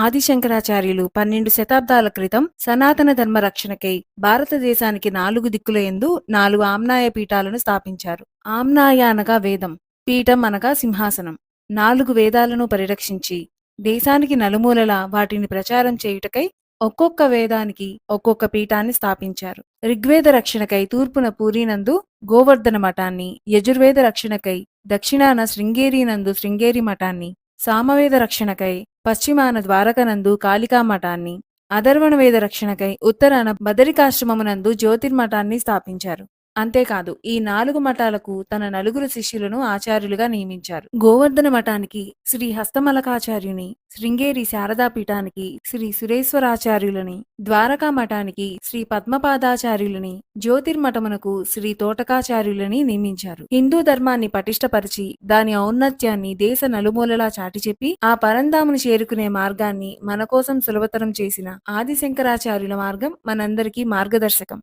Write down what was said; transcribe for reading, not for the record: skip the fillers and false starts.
ఆదిశంకరాచార్యులు 12 శతాబ్దాల క్రితం సనాతన ధర్మ రక్షణకై భారతదేశానికి 4 దిక్కుల యందు 4 ఆమ్నాయ పీఠాలను స్థాపించారు. ఆమ్నాయ అనగా వేదం, పీఠం అనగా సింహాసనం. 4 వేదాలను పరిరక్షించి దేశానికి నలుమూలలా వాటిని ప్రచారం చేయుటకై ఒక్కొక్క వేదానికి ఒక్కొక్క పీఠాన్ని స్థాపించారు. ఋగ్వేద రక్షణకై తూర్పున పూరీనందు గోవర్ధన మఠాన్ని, యజుర్వేద రక్షణకై దక్షిణాన శృంగేరి నందు శృంగేరి మఠాన్ని, సామవేద రక్షణకై పశ్చిమాన ద్వారకనందు కాళికా మఠాన్ని, అధర్వణ వేద రక్షణకై ఉత్తరాన బదరికాశ్రమమునందు జ్యోతిర్మఠాన్ని స్థాపించారు. అంతేకాదు ఈ 4 మఠాలకు తన 4 శిష్యులను ఆచార్యులుగా నియమించారు. గోవర్ధన మఠానికి శ్రీ హస్తమలకాచార్యుని, శృంగేరి శారదాపీఠానికి శ్రీ సురేశ్వరాచార్యులని, ద్వారకా మఠానికి శ్రీ పద్మపాదాచార్యులని, జ్యోతిర్మఠమునకు శ్రీ తోటకాచార్యులని నియమించారు. హిందూ ధర్మాన్ని పటిష్టపరిచి దాని ఔన్నత్యాన్ని దేశ నలుమూలలా చాటి చెప్పి ఆ పరంధాముని చేరుకునే మార్గాన్ని మన కోసం సులభతరం చేసిన ఆదిశంకరాచార్యుల మార్గం మనందరికీ మార్గదర్శకం.